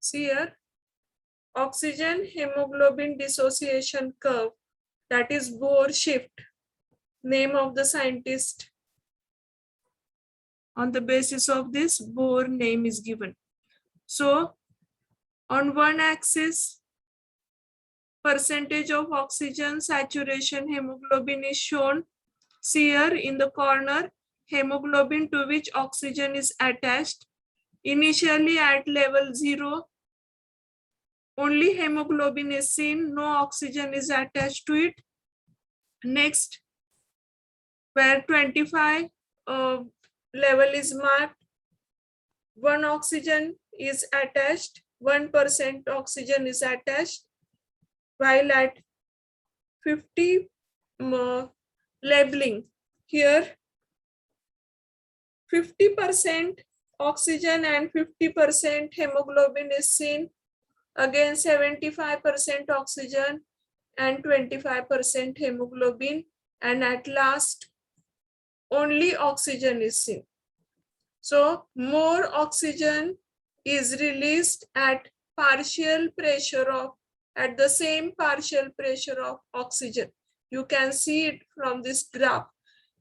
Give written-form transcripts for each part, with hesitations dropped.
See here, oxygen hemoglobin dissociation curve, that is Bohr shift, name of the scientist. On the basis of this, Bohr name is given. So on one axis, percentage of oxygen saturation hemoglobin is shown. See here in the corner, hemoglobin to which oxygen is attached. Initially at level 0, only hemoglobin is seen, no oxygen is attached to it. Next, where 25 level is marked, 1 oxygen is attached, 1% oxygen is attached, while at 50 labeling, here 50% oxygen and 50% hemoglobin is seen. Again 75% oxygen and 25% hemoglobin, and at last only oxygen is seen. So more oxygen is released at partial pressure of, at the same partial pressure of oxygen. You can see it from this graph.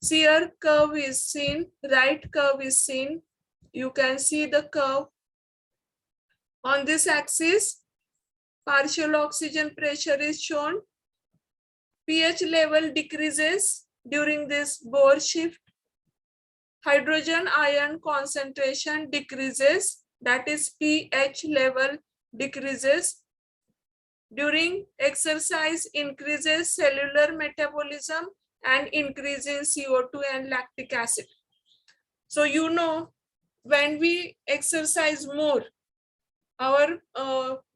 See here curve is seen, right curve is seen. You can see the curve. On this axis, partial oxygen pressure is shown. pH level decreases during this Bohr shift. Hydrogen ion concentration decreases, that is pH level decreases. During exercise, increases cellular metabolism and increase in CO2 and lactic acid. So you know, when we exercise more, our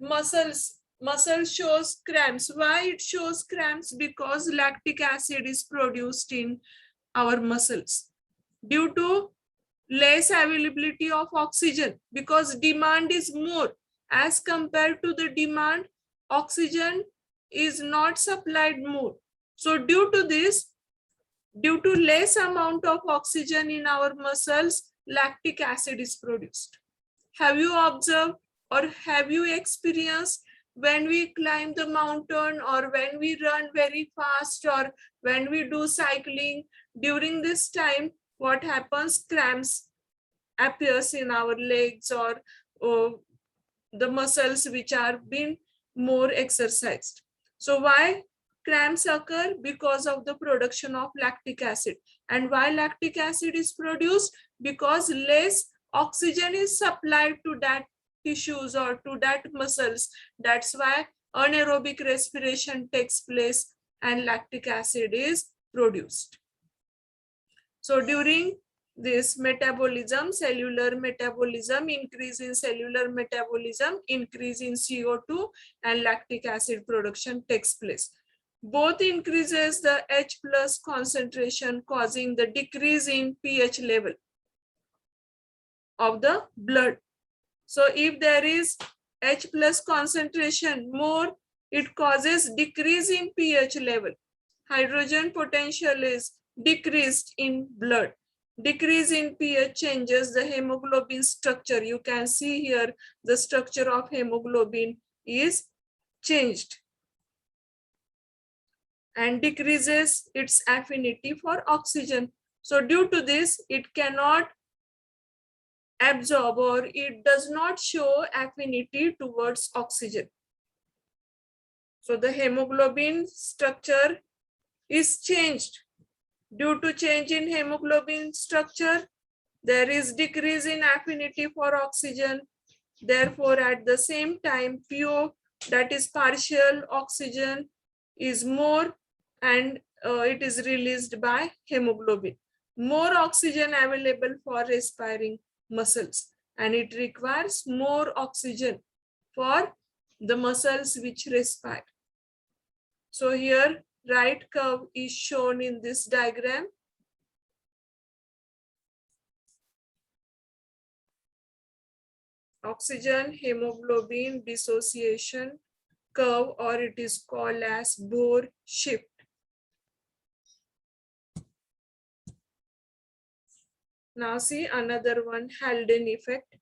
muscle shows cramps. Why it shows cramps? Because lactic acid is produced in our muscles due to less availability of oxygen, because demand is more as compared to the demand. Oxygen is not supplied more. So due to this, due to less amount of oxygen in our muscles, lactic acid is produced. Have you observed or have you experienced when we climb the mountain or when we run very fast or when we do cycling, during this time what happens? Cramps appears in our legs or the muscles which are being more exercised. So why cramps occur? Because of the production of lactic acid. And why lactic acid is produced? Because less oxygen is supplied to that tissues or to that muscles. That's why anaerobic respiration takes place and lactic acid is produced. So during this metabolism, cellular metabolism, increase in cellular metabolism, increase in CO2 and lactic acid production takes place. Both increases the H plus concentration, causing the decrease in pH level of the blood. So if there is H plus concentration more, it causes decrease in pH level. Hydrogen potential is decreased in blood. Decrease in pH changes the hemoglobin structure. You can see here the structure of hemoglobin is changed and decreases its affinity for oxygen. So due to this, it cannot absorb or it does not show affinity towards oxygen. So the hemoglobin structure is changed. Due to change in hemoglobin structure, there is decrease in affinity for oxygen. Therefore, at the same time, PO, that is partial oxygen, is more and it is released by hemoglobin. More oxygen available for respiring muscles, and it requires more oxygen for the muscles which respire. So here right curve is shown in this diagram. Oxygen hemoglobin dissociation curve, or it is called as Bohr shift. Now see another one, Haldane effect.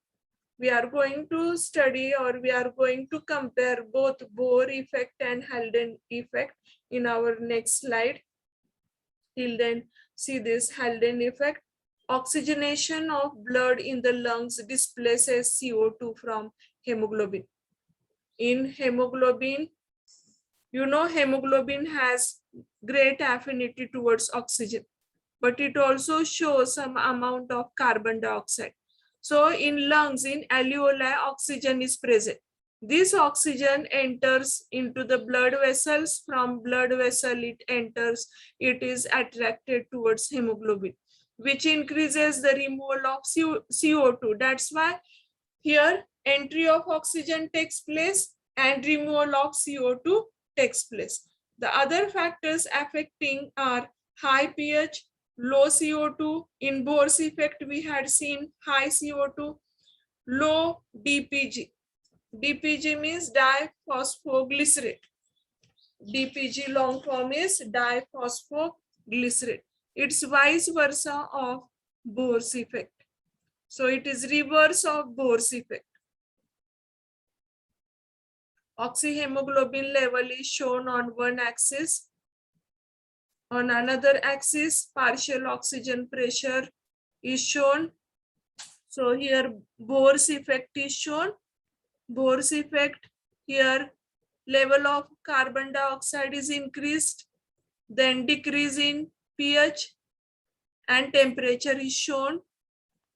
We are going to study, or we are going to compare both Bohr effect and Haldane effect in our next slide. Till then, see this Haldane effect. Oxygenation of blood in the lungs displaces CO2 from hemoglobin. In hemoglobin, you know, hemoglobin has great affinity towards oxygen, but it also shows some amount of carbon dioxide. So in lungs, in alveoli, oxygen is present. This oxygen enters into the blood vessels. From blood vessel, it enters, it is attracted towards hemoglobin, which increases the removal of CO2. That's why here entry of oxygen takes place and removal of CO2 takes place. The other factors affecting are high pH, low CO2. In Bohr's effect, we had seen high CO2, low DPG. DPG means diphosphoglycerate. DPG long form is diphosphoglycerate. It's vice versa of Bohr's effect. So it is reverse of Bohr's effect. Oxyhemoglobin level is shown on one axis. On another axis, partial oxygen pressure is shown. So here Bohr's effect is shown. Bohr's effect, here level of carbon dioxide is increased, then decrease in pH and temperature is shown,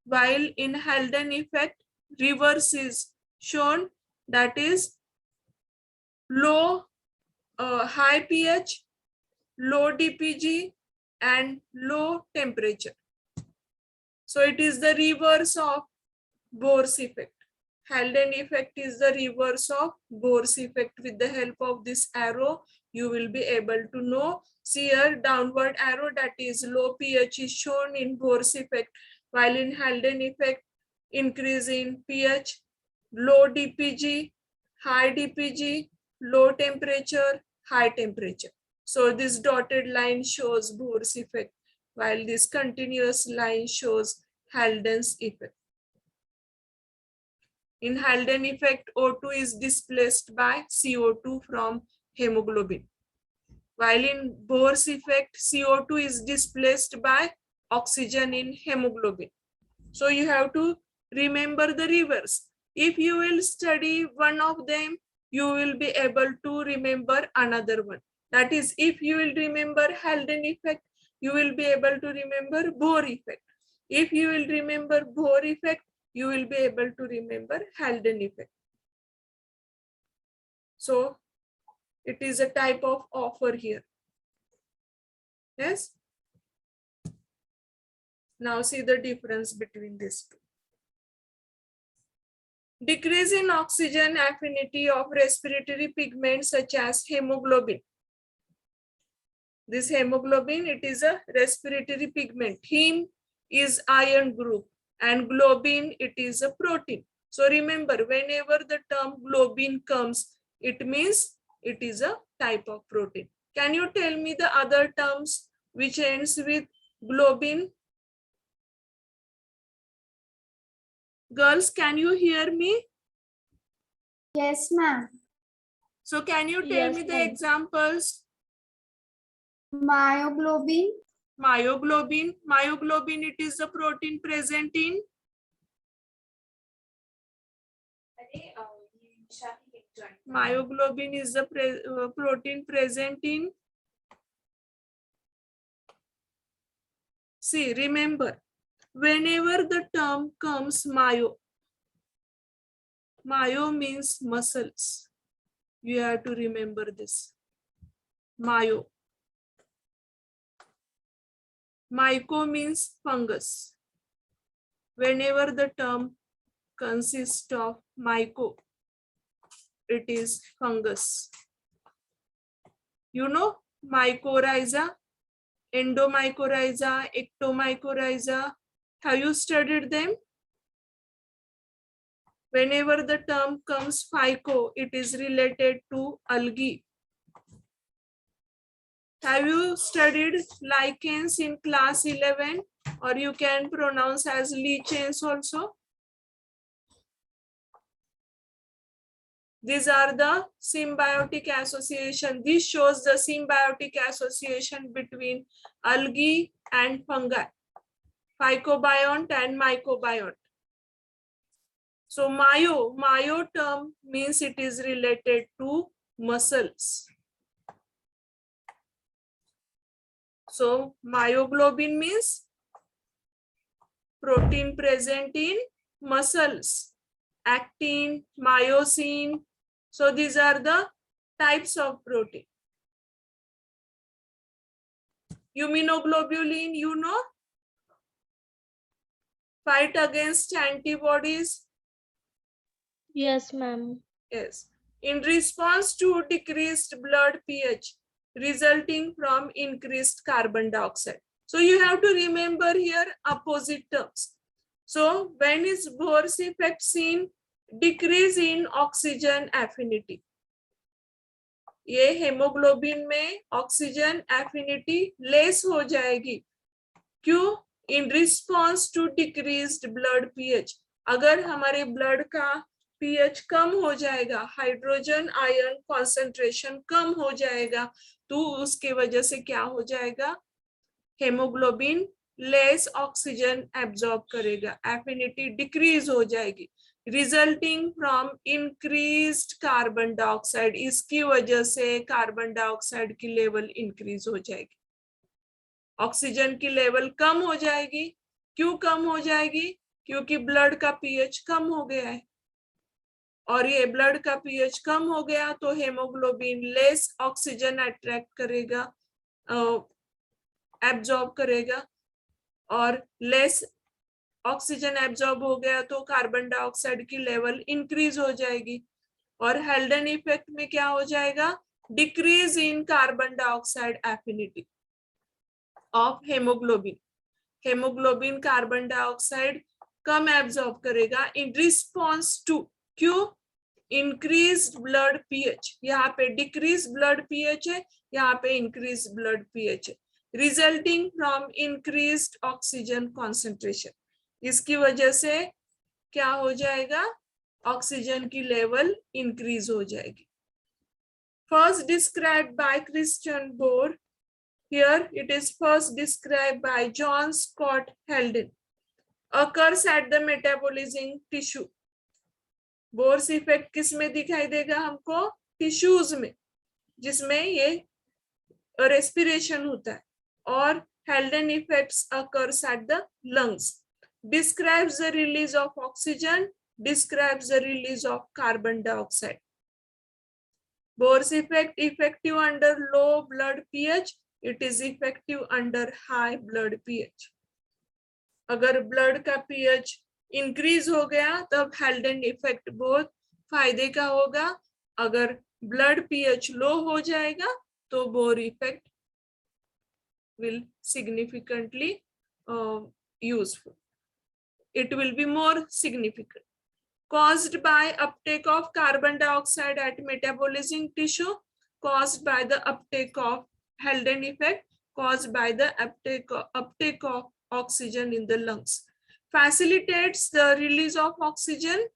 while in Haldane effect, reverse is shown, that is low, high pH, low DPG and low temperature. So it is the reverse of Bohr's effect. Haldane effect is the reverse of Bohr's effect. With the help of this arrow, you will be able to know. See here, downward arrow, that is low pH is shown in Bohr's effect, while in Haldane effect, increase in pH, low DPG, high DPG, low temperature, high temperature. So this dotted line shows Bohr's effect, while this continuous line shows Haldane's effect. In Haldane effect, O2 is displaced by CO2 from hemoglobin, while in Bohr's effect, CO2 is displaced by oxygen in hemoglobin. So you have to remember the reverse. If you will study one of them, you will be able to remember another one. That is, if you will remember Haldane effect, you will be able to remember Bohr effect. If you will remember Bohr effect, you will be able to remember Haldane effect. So it is a type of offer here. Yes. Now see the difference between these two. Decrease in oxygen affinity of respiratory pigments such as hemoglobin. This hemoglobin, it is a respiratory pigment. Heme is iron group and globin, it is a protein. So remember, whenever the term globin comes, it means it is a type of protein. Can you tell me the other terms which ends with globin? Girls, can you hear me? Yes, ma'am. So can you tell me the examples? Myoglobin. Myoglobin. Myoglobin, it is the protein present in myoglobin is the protein present in. See, remember, whenever the term comes myo means muscles. You have to remember this. Myo. Myco means fungus. Whenever the term consists of myco, it is fungus. You know, mycorrhiza, endomycorrhiza, ectomycorrhiza. Have you studied them? Whenever the term comes phyco, it is related to algae. Have you studied lichens in class 11? Or you can pronounce as lichens also? These are the symbiotic association. This shows the symbiotic association between algae and fungi, phycobiont and mycobiont. So myo term means it is related to muscles. So myoglobin means protein present in muscles. Actin, myosin. So these are the types of protein. Immunoglobulin, you know, fight against antibodies. Yes, ma'am. Yes. In response to decreased blood pH resulting from increased carbon dioxide. So you have to remember here opposite terms. So when is Bohr's effect seen? Decrease in oxygen affinity. ये haemoglobin में oxygen affinity less हो जाएगी. क्यों? In response to decreased blood pH. अगर हमारे blood का pH कम हो जाएगा, हाइड्रोजन आयन कॉन्सेंट्रेशन कम हो जाएगा, तो उसके वजह से क्या हो जाएगा? हेमोग्लोबिन लेस ऑक्सीजन एब्जॉर्ब करेगा, एफिनिटी डिक्रीज हो जाएगी, resulting from increased carbon dioxide. इसकी वजह से कार्बन डाइऑक्साइड की लेवल इंक्रीज हो जाएगी, ऑक्सीजन की लेवल कम हो जाएगी. क्यों कम हो जाएगी? क्योंकि ब्लड का पीएच कम हो गया है, और ये ब्लड का पीएच कम हो गया तो हेमोग्लोबिन लेस ऑक्सीजन अट्रैक्ट करेगा, एब्जॉर्ब करेगा, और लेस ऑक्सीजन एब्जॉर्ब हो गया तो कार्बन डाइऑक्साइड की लेवल इंक्रीज हो जाएगी. और हेल्डन इफेक्ट में क्या हो जाएगा? Decrease in carbon dioxide affinity of haemoglobin. Haemoglobin carbon dioxide come absorb करेगा इन रिस्पॉन्स टू. क्यों? Increase blood pH. यहाँ पे डिक्रीज ब्लड पीएच है, यहाँ पे इंक्रीज ब्लड पीएच है, resulting from increased oxygen concentration. इसकी वजह से क्या हो जाएगा? ऑक्सीजन की लेवल इंक्रीज हो जाएगी. First described bye Christian bore. Here it is first described by John Scott Heldon. Occurs at the metabolizing tissue. Bohr's effect किस में दिखाई देगा हमको? टिश्यूज में, जिसमें ये रेस्पिरेशन होता है. और हेल्डन effects occurs at the lungs. Describes the release of oxygen. Describes the release of carbon dioxide. Bohr's effect effective under low blood pH. It is effective under high blood pH. अगर blood का pH increase हो गया तब हेल्डन effect बहुत फायदे का होगा. अगर ब्लड pH लो हो जाएगा तो Bohr effect will significantly useful. It will be more significant. Caused by uptake of carbon dioxide at metabolizing tissue, caused by the uptake of Heldon effect, caused by the uptake of oxygen in the lungs. Facilitates the release of oxygen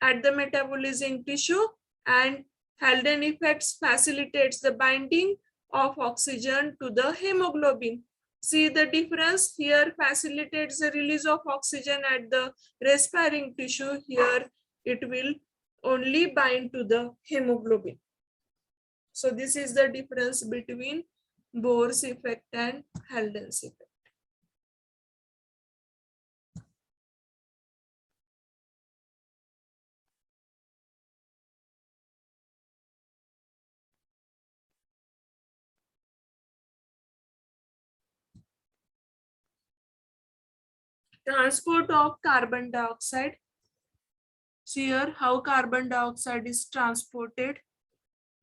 at the metabolizing tissue, and Heldon effects facilitates the binding of oxygen to the hemoglobin. See the difference here? Facilitates the release of oxygen at the respiring tissue. Here it will only bind to the hemoglobin. So this is the difference between Bohr's effect and Heldon's effect. Transport of carbon dioxide. See here how carbon dioxide is transported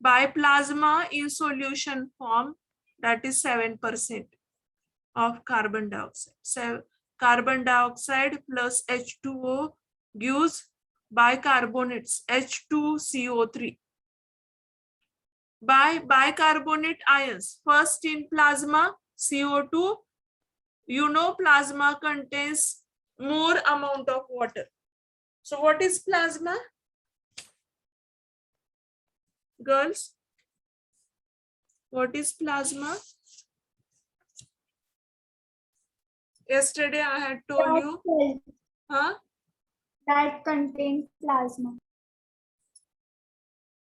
by plasma in solution form, that is 7% of carbon dioxide. So carbon dioxide plus H2O gives bicarbonates H2CO3. By bicarbonate ions, first in plasma CO2. You know plasma contains more amount of water. So what is plasma? Girls, what is plasma? Yesterday I had told Blood you. cells Huh? that contain plasma.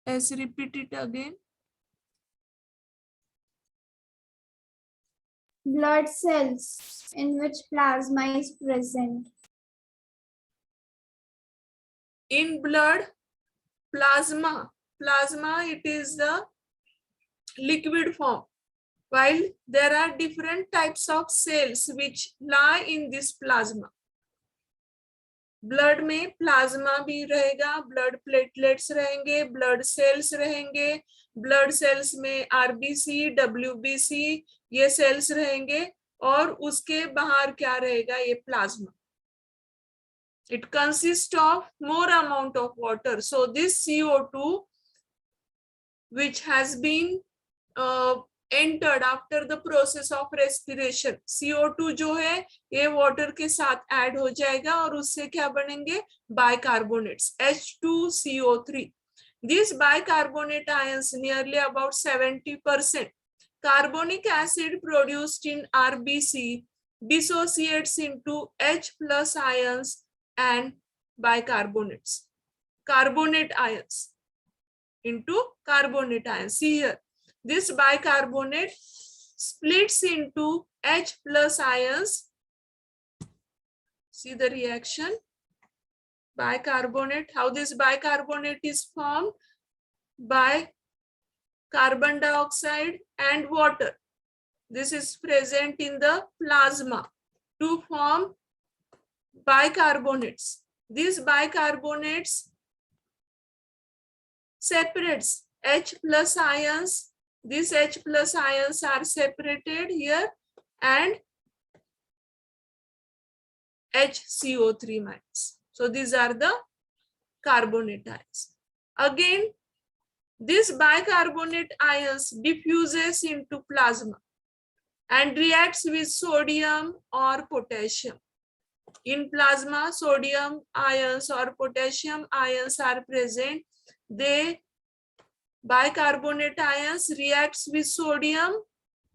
Let's repeat it again. Blood cells in which plasma is present. In blood, plasma, it is the liquid form, while there are different types of cells which lie in this plasma. Blood में plasma भी रहेगा, blood platelets रहेंगे, blood cells रहेंगे, blood cells में RBC, WBC ये sales रहेंगे, और उसके बाहर क्या रहेगा, ये plasma. It consists of more amount of water. So this CO2 which has been entered after the process of respiration, CO2 जो है ये water के साथ add हो जाएगा और उससे क्या बनेंगे, bicarbonates, H2CO3. These bicarbonate ions, nearly about 70%, carbonic acid produced in RBC dissociates into H plus ions and bicarbonates, carbonate ions into carbonate ions. See here, this bicarbonate splits into H plus ions. See the reaction, bicarbonate, how this bicarbonate is formed by carbon dioxide and water. This is present in the plasma to form bicarbonates. These bicarbonates separates H plus ions. These H plus ions are separated here and HCO3 minus. So these are the carbonate ions. Again, this bicarbonate ions diffuses into plasma and reacts with sodium or potassium. In plasma, sodium ions or potassium ions are present. They, bicarbonate ions, reacts with sodium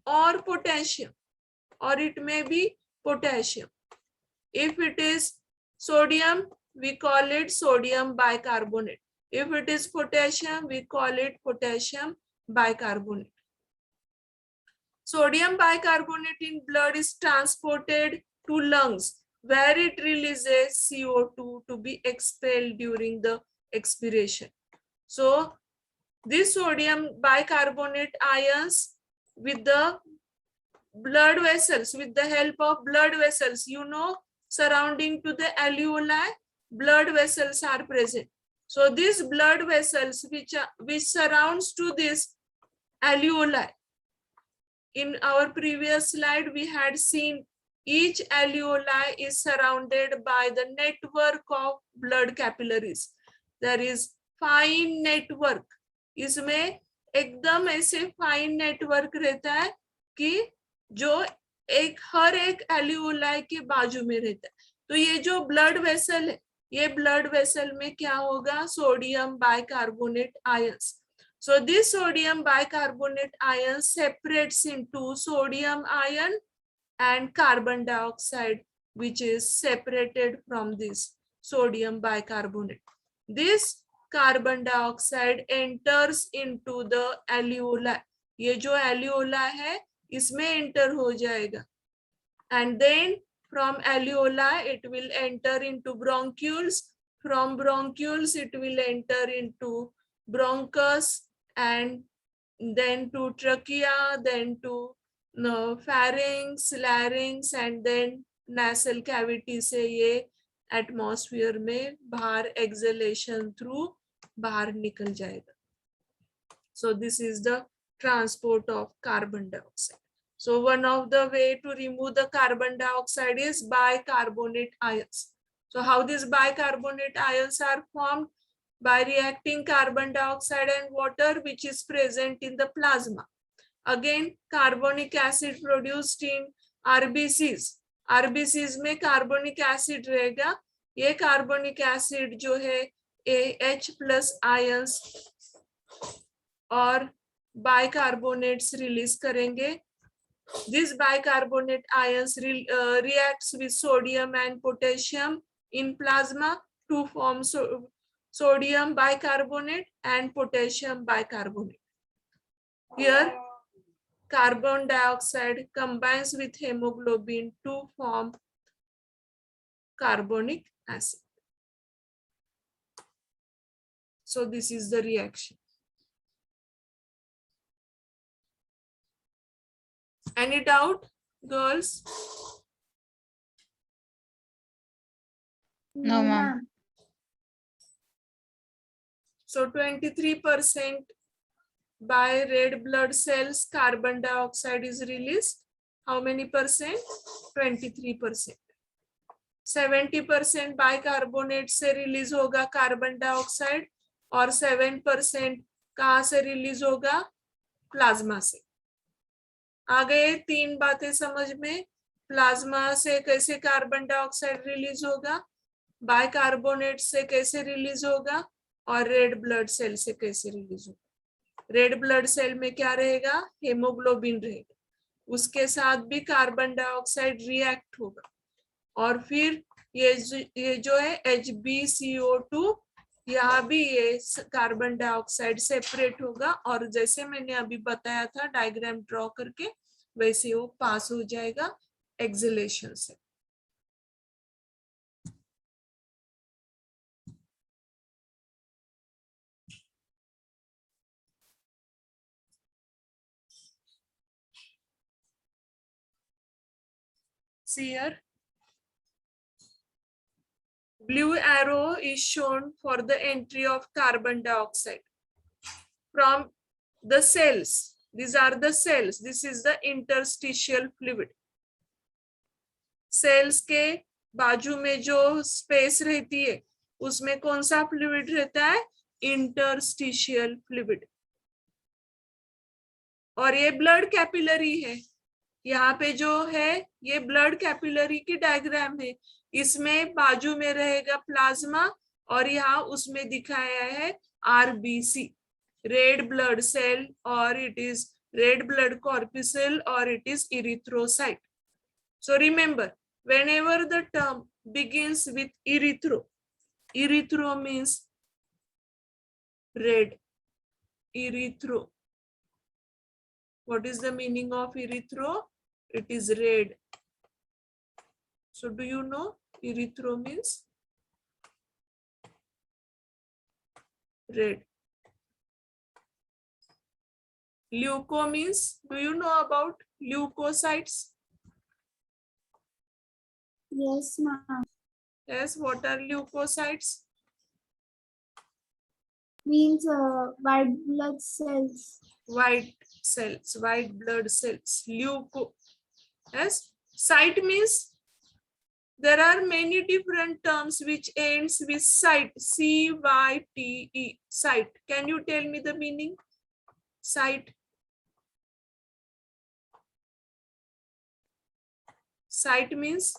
or potassium, or it may be potassium. If it is sodium, we call it sodium bicarbonate. If it is potassium, we call it potassium bicarbonate. Sodium bicarbonate in blood is transported to lungs, where it releases CO2 to be expelled during the expiration. So this sodium bicarbonate ions with the blood vessels, with the help of blood vessels, you know, surrounding to the alveoli, blood vessels are present. So these blood vessels which surrounds to this alveoli. In our previous slide, we had seen each alveoli is surrounded by the network of blood capillaries. There is fine network. इसमें एकदम ऐसे fine network रहता है कि जो हर एक एल्यूलाई के बाजू में रहता है. तो ये जो ब्लड वेसल है, ये ब्लड वेसल में क्या होगा, sodium bicarbonate ions. So this sodium bicarbonate ion separates into sodium ion and carbon dioxide, which is separated from this sodium bicarbonate. This carbon dioxide enters into the alveoli. ये जो alveoli है इसमें enter हो जाएगा, and then from alveoli it will enter into bronchioles. From bronchioles it will enter into bronchus, and then to trachea, then to pharynx, larynx, and then nasal cavity से ये atmosphere में बाहर exhalation through बाहर निकल जाएगा. So this is the transport of carbon dioxide. So one of the way to remove the carbon dioxide is bicarbonate ions. So how these bicarbonate ions are formed? By reacting carbon dioxide and water which is present in the plasma. Again, carbonic acid produced in RBCs. RBCs में carbonic acid रहेगा. ये carbonic acid जो है H plus ions और bicarbonates release करेंगे. This bicarbonate ions reacts with sodium and potassium in plasma to form sodium bicarbonate and potassium bicarbonate. Here, carbon dioxide combines with hemoglobin to form carbonic acid. So this is the reaction. Any doubt, girls? No, ma'am. So 23% by red blood cells carbon dioxide is released. How many percent? 23%. 70% bicarbonate से release होगा carbon dioxide और 7% कहाँ से release होगा? Plasma से. आ गए 3 बातें समझ में. प्लाज्मा से कैसे कार्बन डाइऑक्साइड रिलीज होगा, बाइकार्बोनेट से कैसे रिलीज होगा और रेड ब्लड सेल से कैसे रिलीज होगा. रेड ब्लड सेल में क्या रहेगा? हेमोग्लोबिन रहेगा. उसके साथ भी कार्बन डाइऑक्साइड रिएक्ट होगा और फिर ये जो है HbCO2, यहाँ भी ये कार्बन डाइऑक्साइड सेपरेट होगा और जैसे मैंने अभी बताया था डायग्राम ड्रॉ करके, वैसे वो पास हो जाएगा एक्सहेलेशन से. See here, blue arrow is shown for the entry of carbon dioxide from the cells. These are the cells. This is the interstitial fluid. Cells के बाजू में जो स्पेस रहती है उसमें कौन सा फ्लूइड रहता है? Interstitial fluid. और ये ब्लड कैपिलरी है. यहाँ पे जो है ये ब्लड कैपिलरी की डायग्राम है. इसमें बाजू में रहेगा प्लाज्मा और यहाँ उसमें दिखाया है RBC, रेड ब्लड सेल, और it is red blood corpuscle or it is erythrocyte. So remember, whenever the term begins with erythro means red. Erythro. What is the meaning of erythro? It is red. So do you know erythro means red. Leuco means, do you know about leukocytes? Yes, ma'am. Yes, what are leukocytes? Means white blood cells. White cells, white blood cells. Leuco. Yes. Cyte means there are many different terms which ends with cyte. CYTE. Cyte. Can you tell me the meaning? Cyte. Cyte means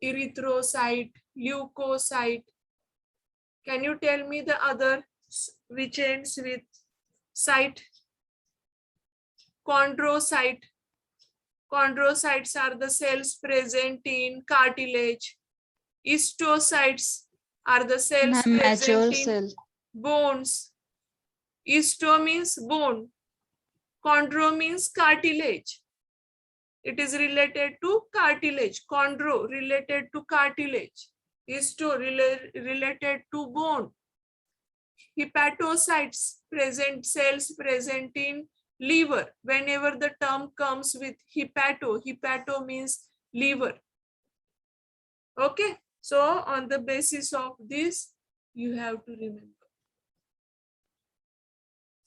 erythrocyte, leukocyte. Can you tell me the other which ends with cyte? Chondrocyte. Chondrocytes are the cells present in cartilage. Histiocytes are the cells Ma'am, present natural in cell. bones. Histio means bone. Chondro means cartilage. It is related to cartilage. Chondro related to cartilage. Histio related to bone. Hepatocytes cells present in liver. Whenever the term comes with hepato means liver. Okay, so on the basis of this, you have to remember.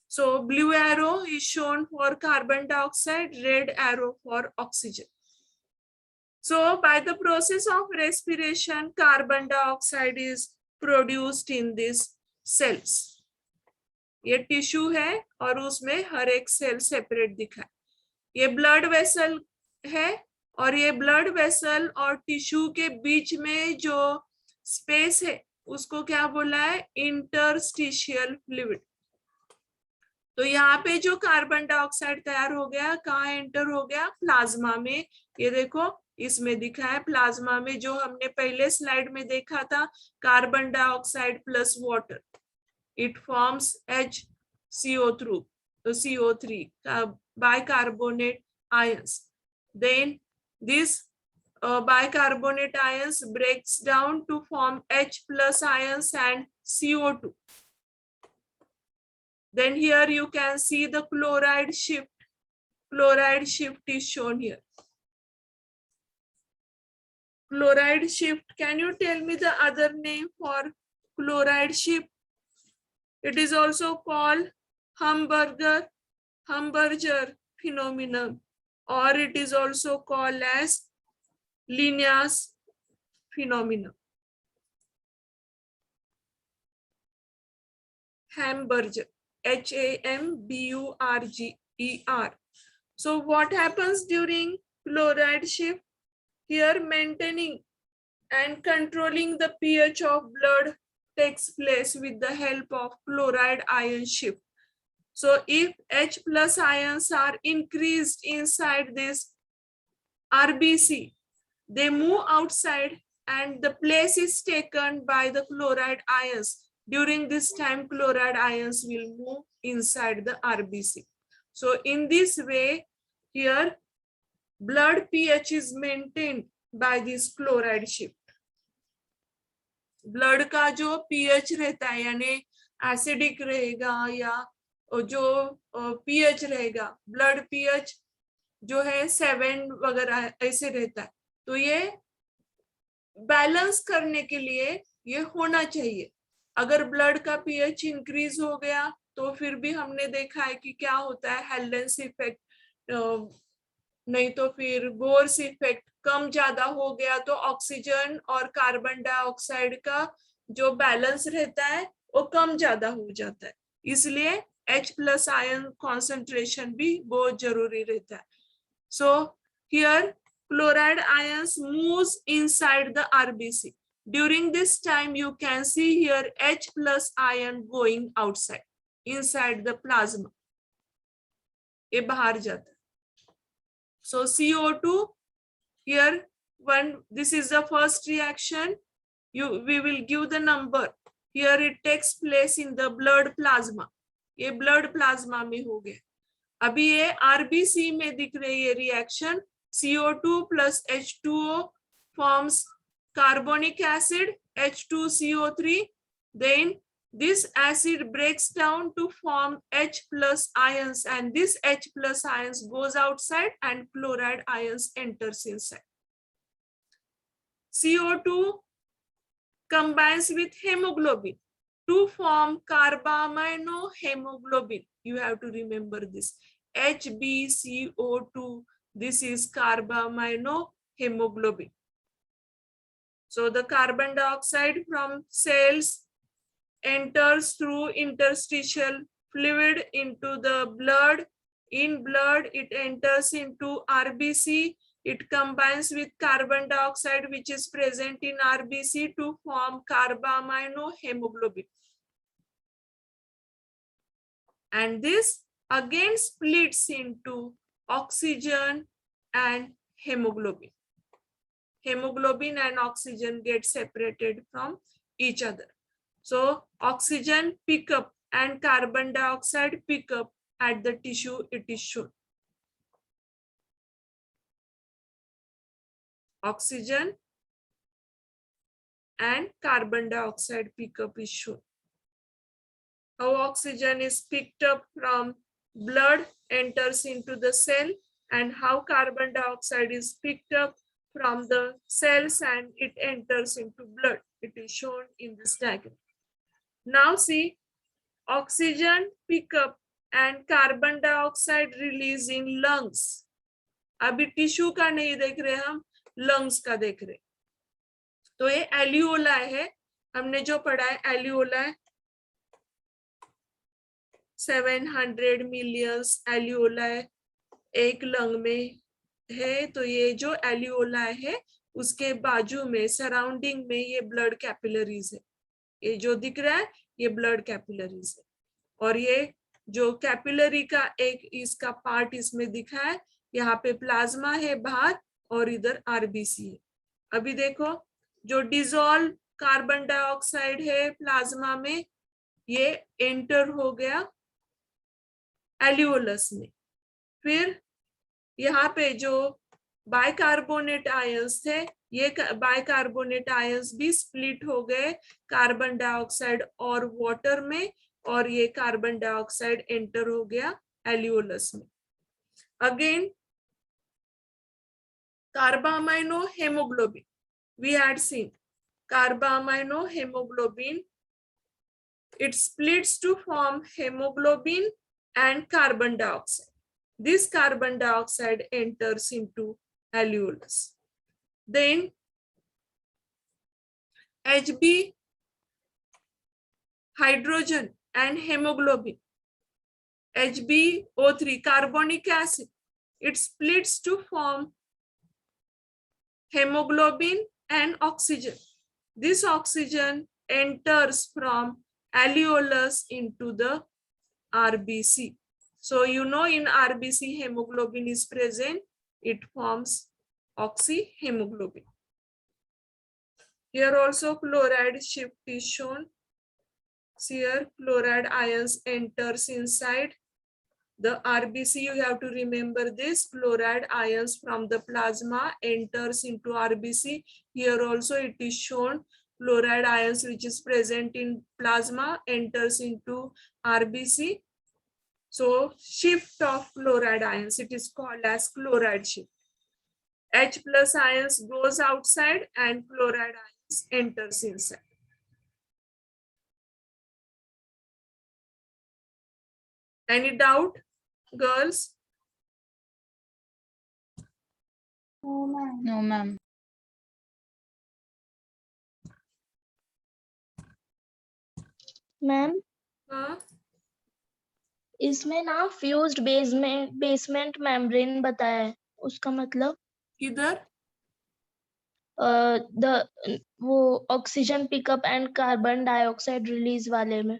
So blue arrow is shown for carbon dioxide, red arrow for oxygen. So by the process of respiration, carbon dioxide is produced in these cells. ये tissue है और उसमें हर एक cell separate दिखा है. ये blood vessel है और ये ब्लड वेसल और टिश्यू के बीच में जो स्पेस है उसको क्या बोला है, इंटरस्टिशियल फ्लूइड। तो यहाँ पे जो कार्बन डाइऑक्साइड तैयार हो गया कहाँ एंटर हो गया, प्लाज्मा में। ये देखो इसमें दिखा है प्लाज्मा में, जो हमने पहले स्लाइड में देखा था, carbon dioxide plus water, it forms HCO3 CO3 bicarbonate ions. Then this bicarbonate ions breaks down to form H plus ions and CO2. Then here you can see the chloride shift. Chloride shift is shown here. Chloride shift, can you tell me the other name for chloride shift? It is also called Hamburger phenomenon, or it is also called as Linnaeus phenomenon. Hamburger, Hamburger. So what happens during chloride shift? Here maintaining and controlling the pH of blood takes place with the help of chloride ion shift. So if H plus ions are increased inside this RBC, they move outside and the place is taken by the chloride ions. During this time, chloride ions will move inside the RBC. So in this way, here blood pH is maintained by this chloride shift. Blood का जो pH रहता है यानी acidic रहेगा या जो pH रहेगा, blood pH जो है 7 वगैरह ऐसे रहता है, तो ये बैलेंस करने के लिए ये होना चाहिए। अगर ब्लड का पीएच इंक्रीज हो गया तो फिर भी हमने देखा है कि क्या होता है, हेल्डेंस इफेक्ट, नहीं तो फिर बोर्स इफेक्ट, कम ज्यादा हो गया तो ऑक्सीजन और कार्बन डाइऑक्साइड का जो बैलेंस रहता है वो कम ज्यादा हो जाता है। इसलिए H plus ion concentration भी बहुत जरूरी रहता है। So here chloride ions moves inside the RBC. During this time you can see here H plus ion going outside, inside the plasma. ये बाहर जाता है। So CO2 here, this is the first reaction. We will give the number. Here it takes place in the blood plasma. ये blood plasma में हो गया। अभी ये RBC में दिख रही है reaction. CO2 plus H2O forms carbonic acid, H2CO3. Then this acid breaks down to form H plus ions, and this H plus ions goes outside and chloride ions enters inside. CO2 combines with hemoglobin to form carbaminohemoglobin. You have to remember this. HbCO2, this is carbaminohemoglobin. So the carbon dioxide from cells enters through interstitial fluid into the blood. In blood, it enters into RBC. It combines with carbon dioxide which is present in RBC to form carbaminohemoglobin. And this again splits into oxygen and hemoglobin. Hemoglobin and oxygen get separated from each other. So oxygen pick up and carbon dioxide pick up at the tissue it is shown. Oxygen and carbon dioxide pickup is shown. How oxygen is picked up from blood enters into the cell, and how carbon dioxide is picked up from the cells and it enters into blood. It is shown in this diagram. Now see, oxygen pickup and carbon dioxide release in lungs. अभी tissue का नहीं देख रहे हम, lungs का देख रहे। तो ये एल्यूलाई है, हमने जो पढ़ा है एल्यूलाई 700 मिलियन एल्यूलाई एक लंग में है। तो ये जो एल्यूलाई है उसके बाजू में सराउंडिंग में ये ब्लड कैपिलरीज है। ये जो दिख रहा है ये ब्लड कैपिलरीज है, और ये जो कैपिलरी का एक इसका पार्ट इसमें दिखा है, यहाँ पे प्लाज्मा है बाहर और इधर आरबीसी है। अभी देखो जो डिजोल्व कार्बन डाइऑक्साइड है प्लाज्मा में, ये एंटर हो गया एल्यूलस में। फिर यहाँ पे जो बाइकार्बोनेट आयंस थे, ये बाइकार्बोनेट आयंस भी स्प्लिट हो गए कार्बन डाइऑक्साइड और वाटर में, और ये कार्बन डाइऑक्साइड एंटर हो गया एल्यूलस में। Again carbamino haemoglobin, we had seen carbamino haemoglobin, it splits to form hemoglobin and carbon dioxide. This carbon dioxide enters into alveolus. Then Hb, hydrogen and hemoglobin, HbO3, carbonic acid, it splits to form hemoglobin and oxygen. This oxygen enters from alveolus into the RBC. So you know in RBC hemoglobin is present, it forms oxyhemoglobin. Here also chloride shift is shown. Here chloride ions enters inside the RBC. You have to remember this, chloride ions from the plasma enters into RBC. Here also it is shown, chloride ions which is present in plasma enters into RBC. So shift of chloride ions, it is called as chloride shift. H plus ions goes outside and chloride ions enters inside. Any doubt, girls? No, ma'am. No, ma'am. Ma'am हाँ, इसमें ना fused basement membrane बताया है, उसका मतलब किधर? वो oxygen pickup and carbon dioxide release वाले में।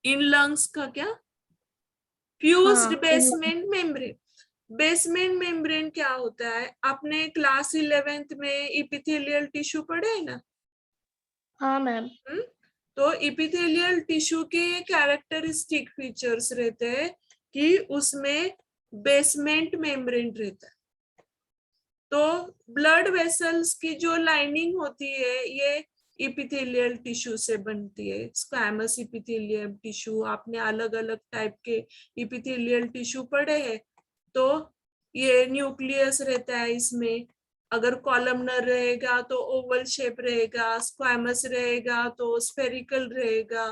इन लंग्स का क्या? फ्यूज्ड हाँ, बेसमेंट मेम्ब्रेन। बेसमेंट मेम्ब्रेन क्या होता है? आपने क्लास 11th में इपिथेलियल टिश्यू पढ़े है ना? हाँ मैम। तो इपिथेलियल टिश्यू के कैरेक्टरिस्टिक फीचर्स रहते हैं कि उसमें बेसमेंट मेम्ब्रेन रहता है। तो ब्लड वेसल्स की जो लाइनिंग होती है ये इपिथेलियल टिश्यू से बनती है। स्क्वैमस इपिथेलियल टिश्यू, आपने अलग अलग टाइप के इपिथेलियल टिश्यू पढ़े हैं। तो ये न्यूक्लियस रहता है इसमें, अगर कॉलमनर रहेगा तो ओवल शेप रहेगा, स्क्वैमस रहेगा तो स्फेरिकल रहेगा।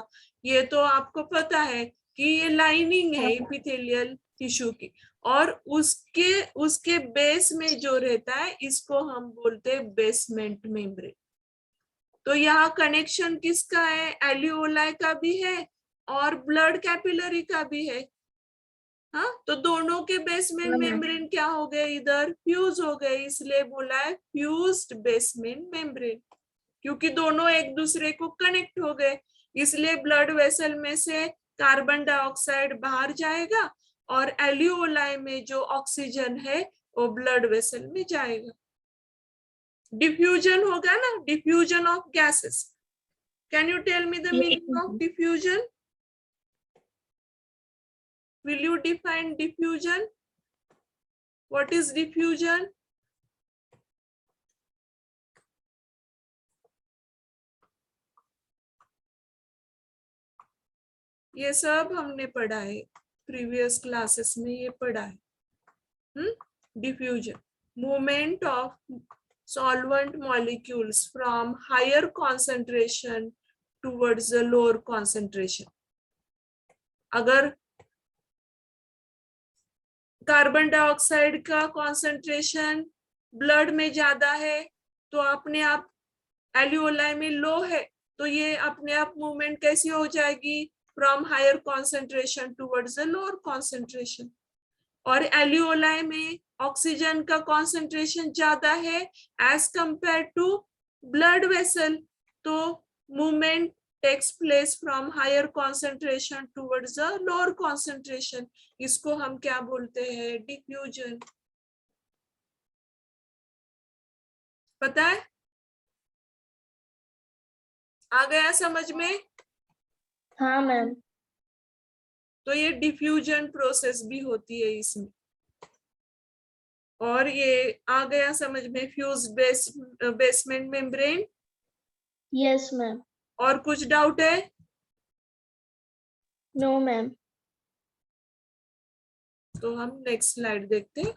ये तो आपको पता है कि ये लाइनिंग है इपिथेलियल टिश्यू की, और उसके बेस में जो रहता है इसको हम बोलते हैं बेसमेंट मेम्ब्रेन। तो यहाँ कनेक्शन किसका है? एल्यूलाई का भी है और ब्लड कैपिलरी का भी है। हाँ, तो दोनों के बेसमेंट मेम्ब्रेन क्या हो गए? इधर फ्यूज हो गए, इसलिए बोला है फ्यूज्ड बेसमेंट मेम्ब्रेन, क्योंकि दोनों एक दूसरे को कनेक्ट हो गए। इसलिए ब्लड वेसल में से कार्बन डाइऑक्साइड बाहर जाएगा और एल्यूलाई में जो ऑक्सीजन है वो ब्लड वेसल में जाएगा। डिफ्यूजन होगा ना, diffusion of gases. Can you tell me the meaning of diffusion? Will you define diffusion? What is diffusion? ये सब हमने पढ़ा है प्रीवियस क्लासेस में, ये पढ़ा है। Diffusion, movement of solvent molecules from higher concentration towards the lower concentration. अगर कार्बन डाइऑक्साइड का कॉन्सेंट्रेशन ब्लड में ज्यादा है तो अपने आप एल्यूलाई में लो है, तो ये अपने आप मूवमेंट कैसी हो जाएगी? From higher concentration towards the lower concentration. और एल्यूलाई में ऑक्सीजन का कॉन्सेंट्रेशन ज्यादा है as compare to blood vessel, तो movement takes place from higher concentration towards a lower concentration. इसको हम क्या बोलते हैं? डिफ्यूजन। पता है? आ गया समझ में? हाँ मैम। तो ये डिफ्यूजन प्रोसेस भी होती है इसमें। और ये आ गया समझ में, fuse basement membrane. Yes ma'am. और कुछ डाउट है? No ma'am. तो हम नेक्स्ट स्लाइड देखते हैं।